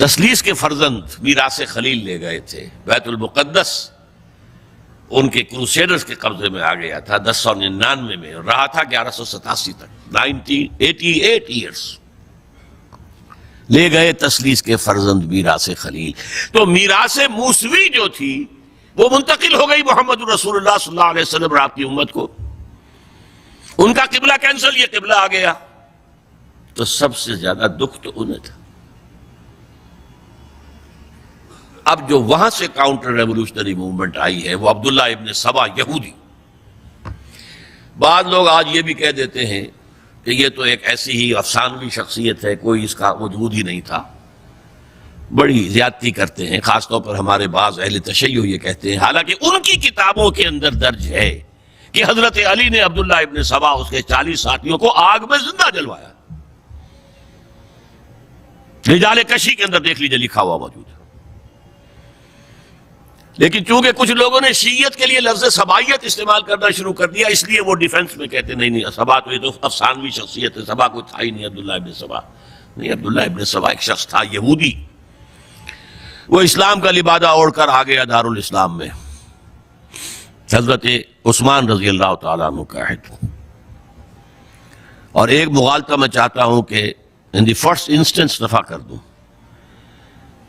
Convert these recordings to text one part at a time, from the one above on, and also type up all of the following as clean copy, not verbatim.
تثلیث کے فرزند میراث خلیل لے گئے تھے، بیت المقدس ان کے کروسیڈرز کے قبضے میں آ گیا تھا 1099 میں، اور رہا تھا 1187 تک، 88 ایئرس لے گئے تثلیث کے فرزند میراث خلیل۔ تو میراث موسوی جو تھی وہ منتقل ہو گئی محمد رسول اللہ صلی اللہ علیہ وسلم اور آپ کی امت کو، ان کا قبلہ کینسل، یہ قبلہ آ گیا۔ تو سب سے زیادہ دکھ تو انہیں تھا۔ اب جو وہاں سے کاؤنٹر ریولوشنری موومنٹ آئی ہے وہ عبداللہ ابن سبا یہودی، بعض لوگ آج یہ بھی کہہ دیتے ہیں کہ یہ تو ایک ایسی ہی افسانوی شخصیت ہے، کوئی اس کا وجود ہی نہیں تھا، بڑی زیادتی کرتے ہیں، خاص طور پر ہمارے بعض اہل تشیع یہ کہتے ہیں، حالانکہ ان کی کتابوں کے اندر درج ہے کہ حضرت علی نے عبداللہ ابن سبا اس کے 40 ساتھیوں کو آگ میں زندہ جلوایا، رجال کشی کے اندر دیکھ لیجیے لکھا ہوا موجود ہے۔ لیکن چونکہ کچھ لوگوں نے شیعت کے لیے لفظ سبائیت استعمال کرنا شروع کر دیا، اس لیے وہ ڈیفنس میں کہتے نہیں سبا تو یہ تو افسانوی شخصیت ہے، سبا کوئی تھا ہی نہیں عبداللہ ابن سبا۔ نہیں، عبداللہ ابن سبا ایک شخص تھا یہودی، وہ اسلام کا لبادہ اوڑھ کر آ گیا دارالاسلام میں، حضرت عثمان رضی اللہ تعالیٰ عنہ کا عہد۔ اور ایک مغالطہ میں چاہتا ہوں کہ ان دی فرسٹ انسٹنس دفع کر دوں،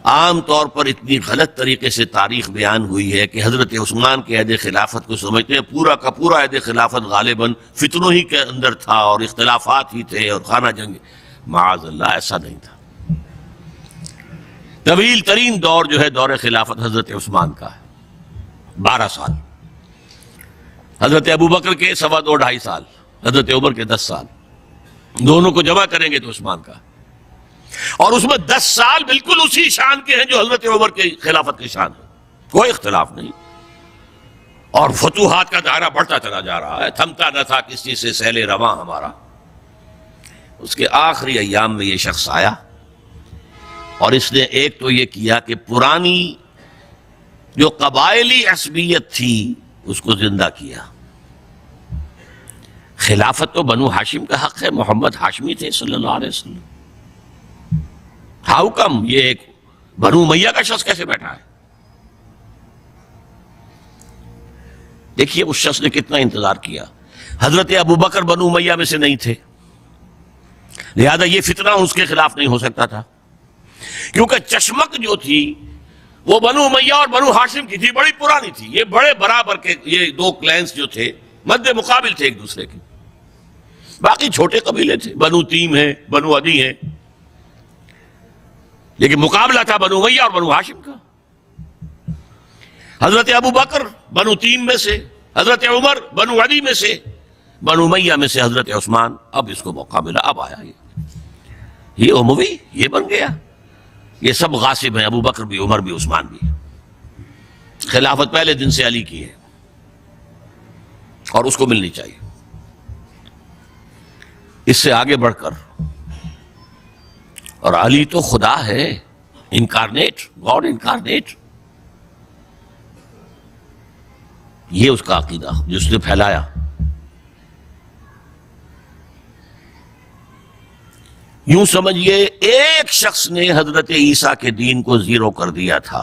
عام طور پر اتنی غلط طریقے سے تاریخ بیان ہوئی ہے کہ حضرت عثمان کے عہد خلافت کو سمجھتے ہیں پورا کا پورا عہد خلافت غالباً فتنوں ہی کے اندر تھا اور اختلافات ہی تھے اور خانہ جنگ۔ معاذ اللہ، ایسا نہیں تھا۔ طویل ترین دور جو ہے دور خلافت حضرت عثمان کا ہے، 12 سال، حضرت ابوبکر کے 2.5 سال، حضرت عمر کے 10 سال، دونوں کو جمع کریں گے تو عثمان کا، اور اس میں 10 سال بالکل اسی شان کے ہیں جو حضرت عمر کے خلافت کی شان ہے، کوئی اختلاف نہیں، اور فتوحات کا دائرہ بڑھتا چلا جا رہا ہے، تھمتا نہ تھا کسی سے سیل رواں ہمارا۔ اس کے آخری ایام میں یہ شخص آیا اور اس نے ایک تو یہ کیا کہ پرانی جو قبائلی عصبیت تھی اس کو زندہ کیا۔ خلافت تو بنو ہاشم کا حق ہے، محمد ہاشمی تھے صلی اللہ علیہ وسلم، ہاؤ کم یہ ایک بنو امیہ کا شخص کیسے بیٹھا ہے؟ دیکھیے اس شخص نے کتنا انتظار کیا۔ حضرت ابوبکر بنو امیہ میں سے نہیں تھے، لہذا یہ فتنہ اس کے خلاف نہیں ہو سکتا تھا، کیونکہ چشمک جو تھی وہ بنو امیہ اور بنو ہاشم کی تھی، بڑی پرانی تھی، یہ بڑے برابر کے یہ دو کلینز جو تھے مد مقابل تھے ایک دوسرے کے، باقی چھوٹے قبیلے تھے، بنو تیم ہے، بنو عدی ہے، لیکن مقابلہ تھا بنو امیہ اور بنو ہاشم کا۔ حضرت ابوبکر بنو تیم میں سے، حضرت عمر بنو عدی میں سے، بنو امیہ میں سے حضرت عثمان، اب اس کو موقع ملا، اب آیا یہ اموی، یہ بن گیا، یہ سب غاصب ہیں، ابوبکر بھی، عمر بھی، عثمان بھی، خلافت پہلے دن سے علی کی ہے اور اس کو ملنی چاہیے۔ اس سے آگے بڑھ کر، اور علی تو خدا ہے، انکارنیٹ، گاڈ انکارنیٹ، یہ اس کا عقیدہ جس نے پھیلایا۔ یوں سمجھئے ایک شخص نے حضرت عیسیٰ کے دین کو زیرو کر دیا تھا۔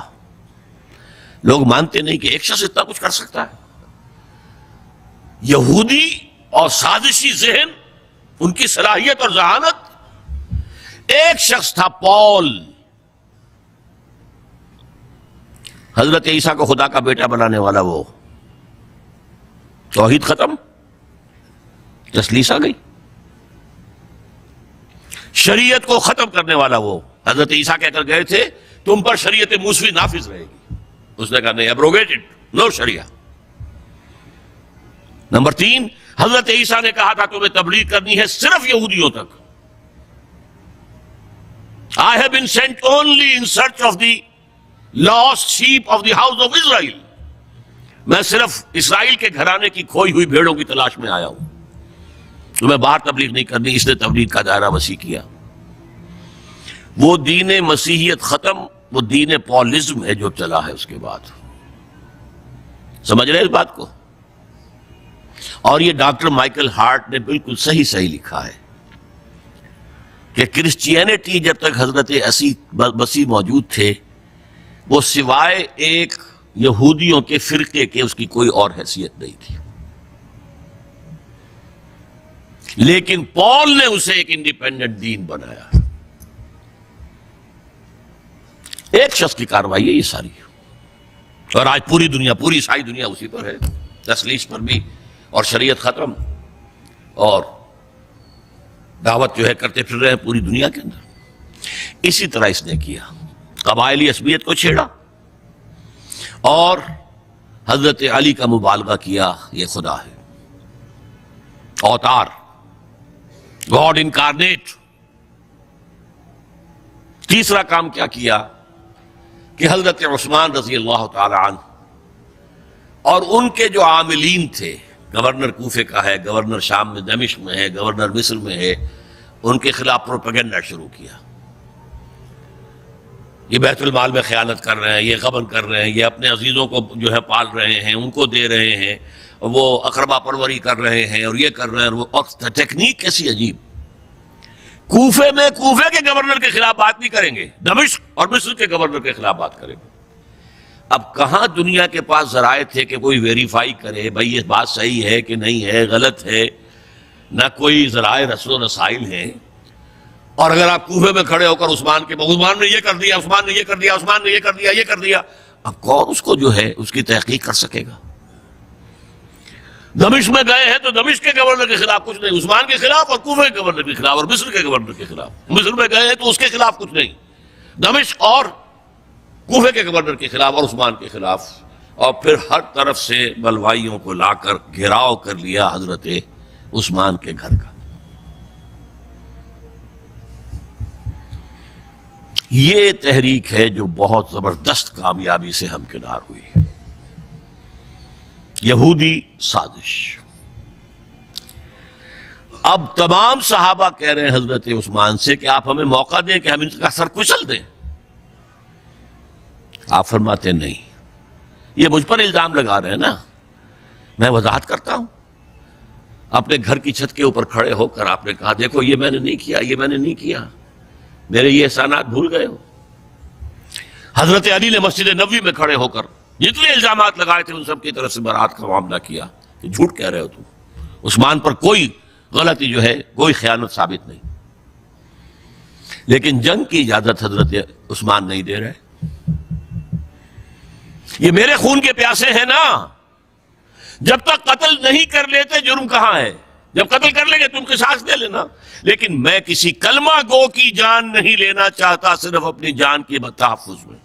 لوگ مانتے نہیں کہ ایک شخص اتنا کچھ کر سکتا ہے۔ یہودی اور سازشی ذہن، ان کی صلاحیت اور ذہانت، ایک شخص تھا پال، حضرت عیسیٰ کو خدا کا بیٹا بنانے والا، وہ توحید ختم، تثلیث آ گئی، شریعت کو ختم کرنے والا وہ حضرت عیسیٰ کہہ کر گئے تھے تم پر شریعت موسوی نافذ رہے گی، اس نے کہا نہیں، ایبروگیٹڈ، نو شریعہ۔ نمبر 3، حضرت عیسیٰ نے کہا تھا تمہیں تبلیغ کرنی ہے صرف یہودیوں تک۔ I have been sent only in search of the lost sheep of the house of Israel۔ میں صرف اسرائیل کے گھرانے کی کھوئی ہوئی بھیڑوں کی تلاش میں آیا ہوں، تمہیں باہر تبلیغ نہیں کرنی۔ اس نے تبلیغ کا دائرہ وسیع کیا۔ وہ دین مسیحیت ختم، وہ دین پالزم ہے جو چلا ہے اس کے بعد، سمجھ رہے اس بات کو؟ اور یہ ڈاکٹر مائیکل ہارٹ نے بالکل صحیح لکھا ہے کہ کرسچینٹی جب تک حضرت مسیح موجود تھے وہ سوائے ایک یہودیوں کے فرقے کے اس کی کوئی اور حیثیت نہیں تھی، لیکن پال نے اسے ایک انڈیپینڈنٹ دین بنایا. ایک شخص کی کارروائی ہے یہ ساری، اور آج پوری دنیا، پوری عیسائی دنیا اسی پر ہے، تسلیس پر بھی، اور شریعت ختم، اور دعوت جو ہے کرتے پھر رہے ہیں پوری دنیا کے اندر. اسی طرح اس نے کیا، قبائلی عصبیت کو چھیڑا اور حضرت علی کا مبالغہ کیا یہ خدا ہے، اوتار، گاڈ انکارنیٹ. تیسرا کام کیا کیا کہ حضرت عثمان رضی اللہ تعالی عنہ اور ان کے جو عاملین تھے، گورنر کوفے کا ہے، گورنر شام میں دمشق میں ہے، گورنر مصر میں ہے، ان کے خلاف پروپیگنڈا شروع کیا. یہ بیت المال میں خیانت کر رہے ہیں، یہ غبن کر رہے ہیں، یہ اپنے عزیزوں کو جو ہے پال رہے ہیں، ان کو دے رہے ہیں، وہ اقربا پروری کر رہے ہیں، اور یہ کر رہے ہیں. اور ٹیکنیک کیسی عجیب، کوفے میں کوفے کے گورنر کے خلاف بات نہیں کریں گے، دمشق اور مصر کے گورنر کے خلاف بات کریں گے. اب کہاں دنیا کے پاس ذرائع تھے کہ کوئی ویریفائی کرے بھائی یہ بات صحیح ہے کہ نہیں ہے، غلط ہے، نہ کوئی ذرائع رسل و رسائل ہیں. اور اگر آپ کوفے میں کھڑے ہو کر عثمان نے یہ کر دیا، عثمان نے یہ کر دیا، عثمان نے یہ کر دیا، یہ کر دیا، اب کون اس کو جو ہے اس کی تحقیق کر سکے گا؟ دمشق میں گئے ہیں تو دمشق کے گورنر کے خلاف کچھ نہیں، عثمان کے خلاف، اور کوفے کے گورنر کے خلاف، اور مصر کے گورنر کے خلاف. مصر میں گئے ہیں تو اس کے خلاف کچھ نہیں، دمشق اور کوفے کے گورنر کے خلاف اور عثمان کے خلاف. اور پھر ہر طرف سے بلوائیوں کو لا کر گھیراؤ کر لیا حضرت عثمان کے گھر کا. یہ تحریک ہے جو بہت زبردست کامیابی سے ہمکنار ہوئی. یہودی سازش. اب تمام صحابہ کہہ رہے ہیں حضرت عثمان سے کہ آپ ہمیں موقع دیں کہ ہم ان کا سر کچل دیں. آپ فرماتے نہیں، یہ مجھ پر الزام لگا رہے ہیں نا، میں وضاحت کرتا ہوں. اپنے گھر کی چھت کے اوپر کھڑے ہو کر آپ نے کہا دیکھو یہ میں نے نہیں کیا، یہ میں نے نہیں کیا، میرے یہ احسانات بھول گئے ہو. حضرت علی نے مسجد نبوی میں کھڑے ہو کر جتنے الزامات لگائے تھے ان سب کی طرف سے برات کا معاملہ کیا کہ جھوٹ کہہ رہے ہو تم، عثمان پر کوئی غلطی جو ہے، کوئی خیانت ثابت نہیں. لیکن جنگ کی اجازت حضرت عثمان نہیں دے رہے. یہ میرے خون کے پیاسے ہیں نا، جب تک قتل نہیں کر لیتے جرم کہاں ہے؟ جب قتل کر لیں گے تم قصاص دے لینا. لیکن میں کسی کلمہ گو کی جان نہیں لینا چاہتا، صرف اپنی جان کے تحفظ میں.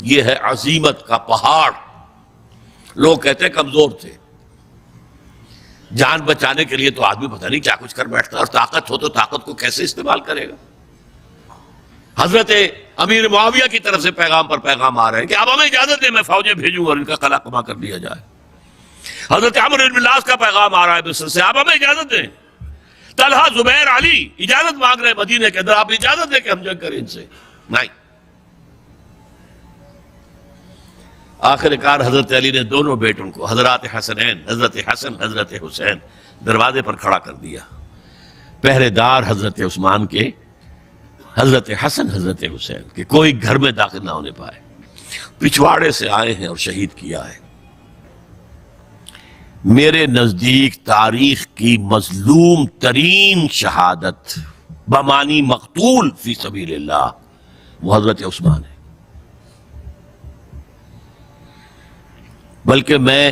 یہ ہے عزیمت کا پہاڑ. لوگ کہتے ہیں کمزور تھے، جان بچانے کے لیے تو آدمی پتہ نہیں کیا کچھ کر بیٹھتا، اور طاقت ہو تو طاقت کو کیسے استعمال کرے گا. حضرت امیر معاویہ کی طرف سے پیغام پر پیغام آ رہے ہیں کہ اب ہمیں اجازت دیں میں فوجیں بھیجوں اور ان کا قلع کما کر دیا جائے. حضرت عمرو بن العاص کا پیغام آ رہا ہے مصر سے، اب ہمیں اجازت دیں. طلحہ، زبیر، علی اجازت مانگ رہے ہیں مدینے کے اندر، آپ اجازت دیں کہ ہم جنگ کریں ان سے. نہیں. آخر کار حضرت علی نے دونوں بیٹوں کو، حضرات حسنین، حضرت حسن، حضرت حسین، دروازے پر کھڑا کر دیا. پہرے دار حضرت عثمان کے، حضرت حسن، حضرت حسین کہ کوئی گھر میں داخل نہ ہونے پائے. پچھواڑے سے آئے ہیں اور شہید کیا ہے. میرے نزدیک تاریخ کی مظلوم ترین شہادت بمانی مقتول فی سبیل اللہ وہ حضرت عثمان ہے. بلکہ میں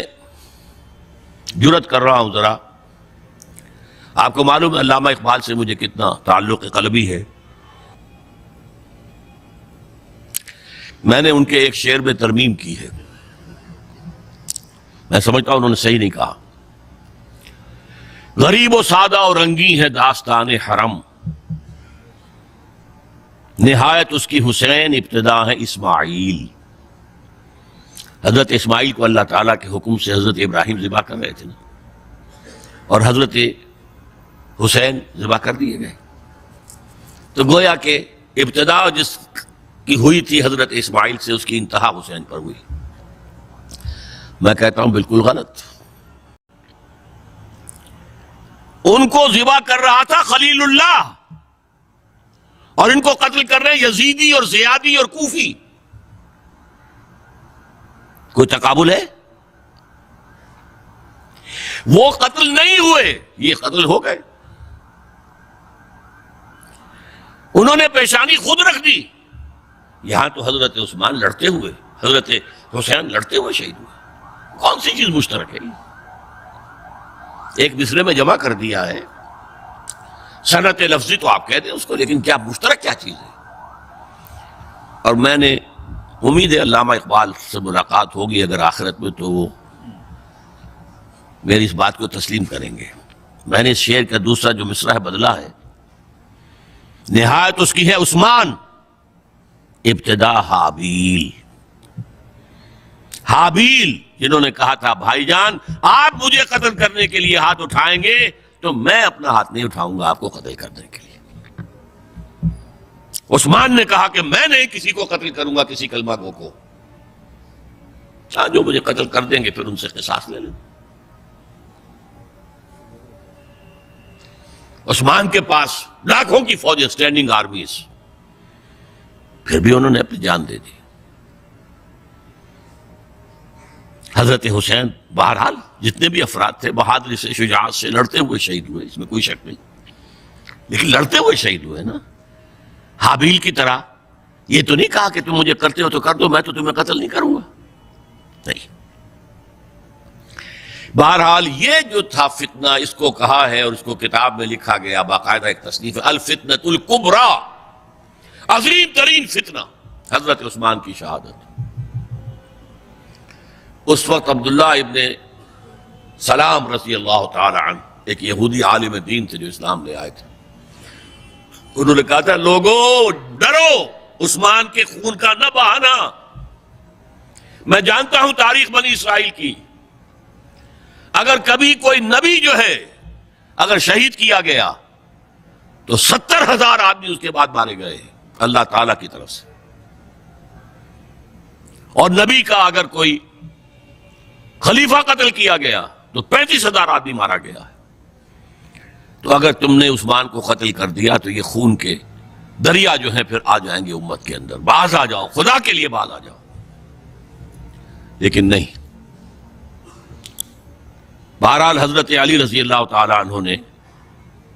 جرات کر رہا ہوں ذرا، آپ کو معلوم ہے علامہ اقبال سے مجھے کتنا تعلق قلبی ہے. میں نے ان کے ایک شعر میں ترمیم کی ہے، میں سمجھتا ہوں انہوں نے صحیح نہیں کہا. غریب و سادہ اور رنگی ہے داستان حرم، نہایت اس کی حسین، ابتدا ہے اسماعیل. حضرت اسماعیل کو اللہ تعالیٰ کے حکم سے حضرت ابراہیم ذبح کر رہے تھے نا، اور حضرت حسین ذبح کر دیے گئے. تو گویا کہ ابتدا جس کی ہوئی تھی حضرت اسماعیل سے، اس کی انتہا حسین پر ہوئی. میں کہتا ہوں بالکل غلط. ان کو ذبح کر رہا تھا خلیل اللہ، اور ان کو قتل کر رہے ہیں یزیدی اور زیادی اور کوفی. کوئی تقابل ہے؟ وہ قتل نہیں ہوئے، یہ قتل ہو گئے. انہوں نے پیشانی خود رکھ دی. یہاں تو حضرت عثمان لڑتے ہوئے، حضرت حسین لڑتے ہوئے شہید ہوئے. کون سی چیز مشترک ہے؟ ایک دوسرے میں جمع کر دیا ہے. صنعت لفظی تو آپ کہہ دیں اس کو، لیکن کیا مشترک کیا چیز ہے؟ اور میں نے امید ہے علامہ اقبال سے ملاقات ہوگی اگر آخرت میں، تو وہ میری اس بات کو تسلیم کریں گے. میں نے اس شعر کا دوسرا جو مصرع ہے بدلا ہے. نہایت اس کی ہے عثمان، ابتدا حابیل. حابیل جنہوں نے کہا تھا بھائی جان آپ مجھے قتل کرنے کے لیے ہاتھ اٹھائیں گے تو میں اپنا ہاتھ نہیں اٹھاؤں گا آپ کو قتل کرنے کے لیے. عثمان نے کہا کہ میں نہیں کسی کو قتل کروں گا، کسی کلمہ گو کو. جو مجھے قتل کر دیں گے پھر ان سے قصاص لے لیں. عثمان کے پاس لاکھوں کی فوجیں، اسٹینڈنگ آرمیز، پھر بھی انہوں نے اپنی جان دے دی. حضرت حسین بہرحال جتنے بھی افراد تھے بہادری سے، شجاعت سے لڑتے ہوئے شہید ہوئے، اس میں کوئی شک نہیں. لیکن لڑتے ہوئے شہید ہوئے نا، حابیل کی طرح. یہ تو نہیں کہا کہ تم مجھے کرتے ہو تو کر دو، میں تو تمہیں قتل نہیں کروں گا. نہیں. بہرحال یہ جو تھا فتنہ، اس کو کہا ہے اور اس کو کتاب میں لکھا گیا، باقاعدہ ایک تصنیف ہے، الفتنۃ الکبریٰ، عظیم ترین فتنہ، حضرت عثمان کی شہادت. اس وقت عبداللہ ابن سلام رضی اللہ تعالی عنہ ایک یہودی عالم دین تھے جو اسلام لے آئے تھے. انہوں نے کہا تھا لوگوں ڈرو، عثمان کے خون کا نہ بہانا. میں جانتا ہوں تاریخ بنی اسرائیل کی، اگر کبھی کوئی نبی جو ہے اگر شہید کیا گیا تو 70,000 آدمی اس کے بعد مارے گئے اللہ تعالی کی طرف سے. اور نبی کا اگر کوئی خلیفہ قتل کیا گیا تو 35,000 آدمی مارا گیا ہے. تو اگر تم نے عثمان کو قتل کر دیا تو یہ خون کے دریا جو ہیں پھر آ جائیں گے امت کے اندر. باز آ جاؤ، خدا کے لیے باز آ جاؤ. لیکن نہیں. بہرحال حضرت علی رضی اللہ تعالی عنہ نے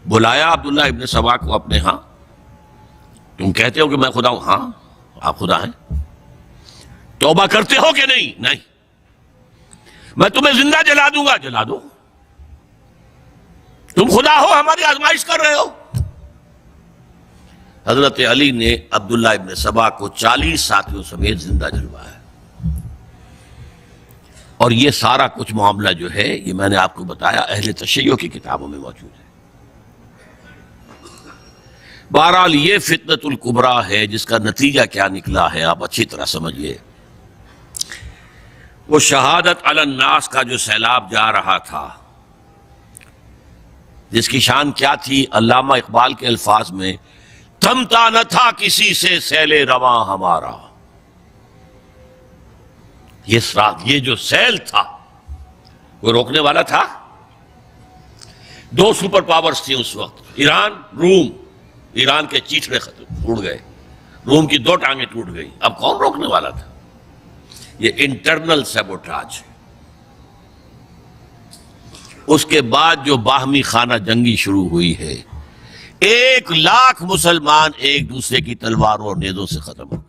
بلایا عبداللہ ابن سبا کو اپنے ہاں. تم کہتے ہو کہ میں خدا ہوں؟ ہاں آپ خدا ہیں. توبہ کرتے ہو کہ نہیں؟ نہیں. میں تمہیں زندہ جلا دوں گا. جلا دو. تم خدا ہو، ہماری آزمائش کر رہے ہو. حضرت علی نے عبداللہ ابن سبا کو 40 ساتھیوں سمیت زندہ جلوایا. اور یہ سارا کچھ معاملہ جو ہے یہ میں نے آپ کو بتایا اہل تشیع کی کتابوں میں موجود ہے. بہرحال یہ فتنۃ الکبریٰ ہے جس کا نتیجہ کیا نکلا ہے آپ اچھی طرح سمجھیے. وہ شہادت علی الناس کا جو سیلاب جا رہا تھا، جس کی شان کیا تھی؟ علامہ اقبال کے الفاظ میں تھمتا نہ تھا کسی سے سیل رواں ہمارا. یہ جو سیل تھا وہ روکنے والا تھا؟ 2 سپر پاورز تھی اس وقت، ایران، روم. ایران کے چیچڑے ٹوٹ گئے، روم کی 2 ٹانگیں ٹوٹ گئی. اب کون روکنے والا تھا؟ یہ انٹرنل سیبوٹاج. اس کے بعد جو باہمی خانہ جنگی شروع ہوئی ہے، 1 لاکھ مسلمان ایک دوسرے کی تلواروں اور نیزوں سے ختم ہو.